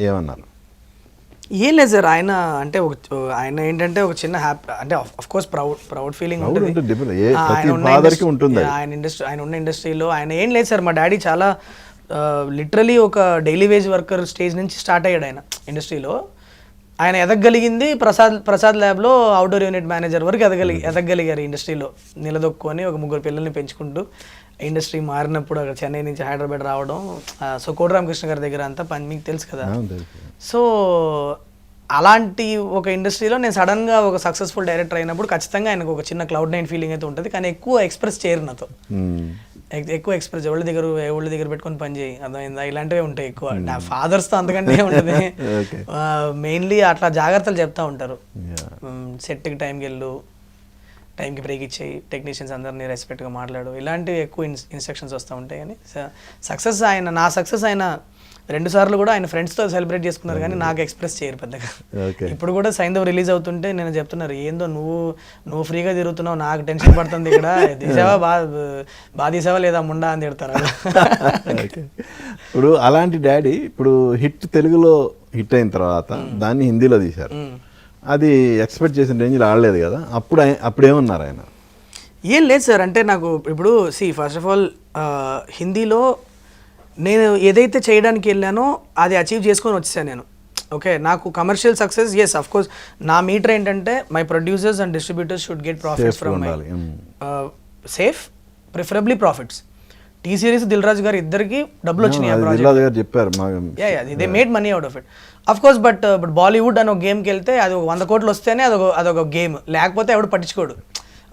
ఏమన్నారు? ఏం లేదు సార్, ఆయన అంటే ఆయన ఏంటంటే ఒక చిన్న హ్యాపీ అంటే ఆఫ్ కోర్స్ ప్రౌడ్ ఫీలింగ్ ఉంటుంది ఆయన ఉన్న ఇండస్ట్రీలో. ఆయన ఏం లేదు సార్, మా డాడీ చాలా లిటరలీ ఒక డైలీ వేజ్ వర్కర్ స్టేజ్ నుంచి స్టార్ట్ అయ్యాడు ఆయన ఇండస్ట్రీలో. ఆయన ఎదగలిగింది ప్రసాద్ ల్యాబ్లో అవుట్డోర్ యూనిట్ మేనేజర్ వరకు ఎదగలిగారు ఇండస్ట్రీలో నిలదొక్కుని, ఒక 3 పిల్లల్ని పెంచుకుంటూ. ఇండస్ట్రీ మారినప్పుడు అక్కడ చెన్నై నుంచి హైదరాబాద్ రావడం, సో కోటి రామకృష్ణ గారి దగ్గర అంతా పని మీకు తెలుసు కదా. సో అలాంటి ఒక ఇండస్ట్రీలో నేను సడన్గా ఒక సక్సెస్ఫుల్ డైరెక్టర్ అయినప్పుడు ఖచ్చితంగా ఆయనకు ఒక చిన్న Cloud9 ఫీలింగ్ అయితే ఉంటుంది. కానీ ఎక్కువ ఎక్స్ప్రెస్ చేయరు నాతో, ఎక్కువ ఎక్స్ప్రెస్ ఎవరి దగ్గర పెట్టుకొని పని చేయి, అర్థమైందా, ఇలాంటివే ఉంటాయి ఎక్కువ. నా ఫాదర్స్తో అంతకంటే ఉంటుంది. మెయిన్లీ అట్లా జాగ్రత్తలు చెప్తా ఉంటారు, సెట్కి టైంకి వెళ్ళు, టైంకి బ్రేక్ ఇచ్చేయి, టెక్నీషియన్స్ అందరినీ రెస్పెక్ట్గా మాట్లాడు, ఇలాంటివి ఎక్కువ ఇన్స్ట్రక్షన్స్ వస్తూ ఉంటాయి. కానీ నా సక్సెస్ ఆయన 2 సార్లు కూడా ఆయన ఫ్రెండ్స్తో సెలబ్రేట్ చేసుకున్నారు, కానీ నాకు ఎక్స్ప్రెస్ చేయరు పెద్దగా. ఇప్పుడు కూడా సైంధవ్ రిలీజ్ అవుతుంటే నేను చెప్తున్నారు, ఏందో నువ్వు ఫ్రీగా తిరుగుతున్నావు, నాకు టెన్షన్ పడుతుంది, ఇక్కడ తీసావా బాగా తీసావా లేదా ముండా అని తిడతారు. ఇప్పుడు అలాంటి డాడీ ఇప్పుడు తెలుగులో హిట్ అయిన తర్వాత దాన్ని హిందీలో తీశారు, అది ఎక్స్పెక్ట్ చేసిన రేంజ్లో ఆడలేదు కదా, అప్పుడేమన్నారు ఆయన? ఏం లేదు సార్, అంటే నాకు ఇప్పుడు ఫస్ట్ ఆఫ్ ఆల్ హిందీలో నేను ఏదైతే చేయడానికి వెళ్ళానో అది అచీవ్ చేసుకొని వచ్చేసాను నేను. ఓకే, నాకు commercial success, yes of course నా మీటర్ ఏంటంటే my producers and distributors should get profits from my safe, preferably profits. T series Dil Raju garu ఇద్దరికి డబ్బులు వచ్చినాయి, they made money out of it. Of course but Bollywood అని ఒక గేమ్కి వెళ్తే అది 100 కోట్లు వస్తేనే అదొక గేమ్, లేకపోతే ఎవడు పట్టించుకోడు.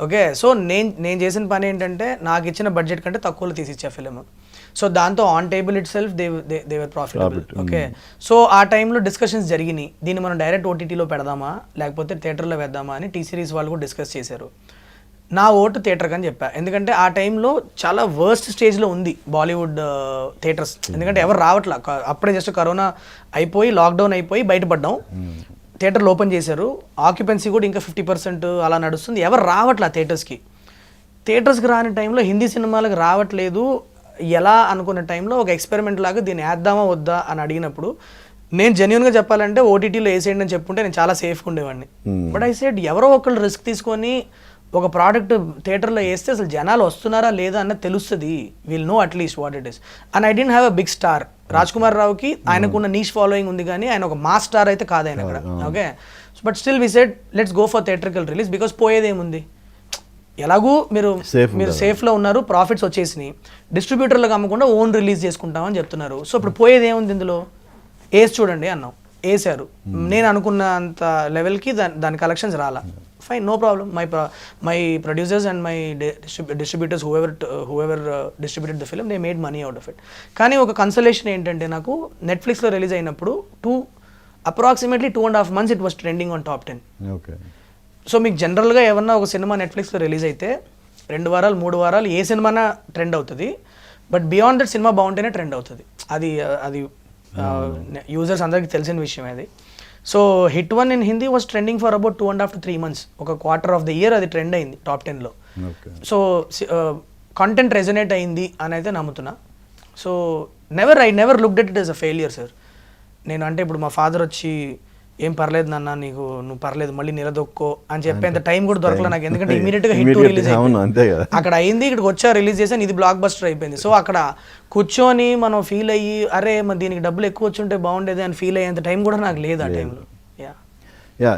ఓకే, సో నేను చేసిన పని ఏంటంటే నాకు ఇచ్చిన బడ్జెట్ కంటే తక్కువలో తీసిచ్చా ఫిలిం. సో దాంతో on table it self they were profitable. Okay, so ఆ టైంలో డిస్కషన్స్ జరిగినాయి, దీన్ని మనం డైరెక్ట్ ఓటీటీలో పెడదామా లేకపోతే థియేటర్లో వేద్దామా అని టీ సిరీస్ వాళ్ళు కూడా డిస్కస్ చేశారు. నా ఓటు థియేటర్కి అని చెప్పా, ఎందుకంటే ఆ టైంలో చాలా వర్స్ట్ స్టేజ్లో ఉంది బాలీవుడ్ థియేటర్స్, ఎందుకంటే ఎవరు రావట్లా. అప్పుడే జస్ట్ కరోనా అయిపోయి లాక్డౌన్ అయిపోయి బయటపడ్డాం, థియేటర్లు ఓపెన్ చేశారు, ఆక్యుపెన్సీ కూడా ఇంకా 50% అలా నడుస్తుంది, ఎవరు రావట్లా థియేటర్స్కి రాని టైంలో హిందీ సినిమాలకు రావట్లేదు ఎలా అనుకున్న టైంలో ఒక ఎక్స్పెరిమెంట్ లాగా దీన్ని వేద్దామా వద్దా అని అడిగినప్పుడు నేను జెన్యున్గా చెప్పాలంటే ఓటీటీలో వేసేయండి అని చెప్పుంటే నేను చాలా సేఫ్గా ఉండేవాడిని. బట్ ఐ సెడ్ ఎవరో ఒకళ్ళు రిస్క్ తీసుకొని ఒక ప్రోడక్ట్ థియేటర్లో వేస్తే అసలు జనాలు వస్తున్నారా లేదా అన్నది తెలుస్తుంది, will know at least what it is. And I didn't have a big star. Raj Kumar రావుకి ఆయనకున్న నీష్ ఫాలోయింగ్ ఉంది, కానీ ఆయన ఒక మాస్ స్టార్ అయితే కాదు ఆయన అక్కడ. Okay, but still we said let's go for theatrical release, because పోయేదేముంది, ఎలాగూ మీరు సేఫ్లో ఉన్నారు, ప్రాఫిట్స్ వచ్చేసినాయి, డిస్ట్రిబ్యూటర్లకు అమ్మకుండా ఓన్ రిలీజ్ చేసుకుంటామని చెప్తున్నారు. సో ఇప్పుడు పోయేది ఏముంది ఇందులో, చూడండి అన్నాం, వేసారు. నేను అనుకున్న అంత లెవెల్కి దాని కలెక్షన్స్ రాలా, fine, no problem. My producers and my distributors whoever distributed the film, they made money out of it. కానీ ఒక కన్సలేషన్ ఏంటంటే నాకు నెట్ఫ్లిక్స్లో రిలీజ్ అయినప్పుడు approximately 2.5 months it was trending on top 10. Okay, so మీకు జనరల్గా ఏమన్నా ఒక సినిమా నెట్ఫ్లిక్స్లో రిలీజ్ అయితే 2 వారాలు 3 వారాలు ఏ సినిమానా ట్రెండ్ అవుతుంది, బట్ బియాండ్ దట్ సినిమా బాగుంటేనే ట్రెండ్ అవుతుంది. అది యూజర్స్ అందరికీ తెలిసిన విషయం అది. So hit 1 in Hindi was trending for about 2.5 to 3 months, ఒక క్వార్టర్ ఆఫ్ ద ఇయర్ అది ట్రెండ్ అయింది టాప్ 10లో. సో కంటెంట్ రెజనేట్ అయింది అని అయితే నమ్ముతున్నా. So I never looked at it as a failure sir. నేను అంటే ఇప్పుడు మా ఫాదర్ వచ్చి ఏం పర్లేదు నాన్న, నువ్వు పర్లేదు మళ్ళీ నిలదొక్కో అని చెప్పేంత టైం కూడా దొరకలే నాకు, ఎందుకంటే ఇమీడియట్గా హిట్ రిలీజ్ అయింది అక్కడ అయింది, ఇక్కడికి వచ్చా రిలీజ్ చేసాను, ఇది బ్లాక్ బస్టర్ అయిపోయింది. సో అక్కడ కూర్చొని మనం ఫీల్ అయ్యి అరే మరి దీనికి డబ్బులు ఎక్కువ వచ్చి ఉంటే బాగుండేది అని ఫీల్ అయ్యేంత టైం కూడా నాకు లేదు ఆ టైంలో. యా.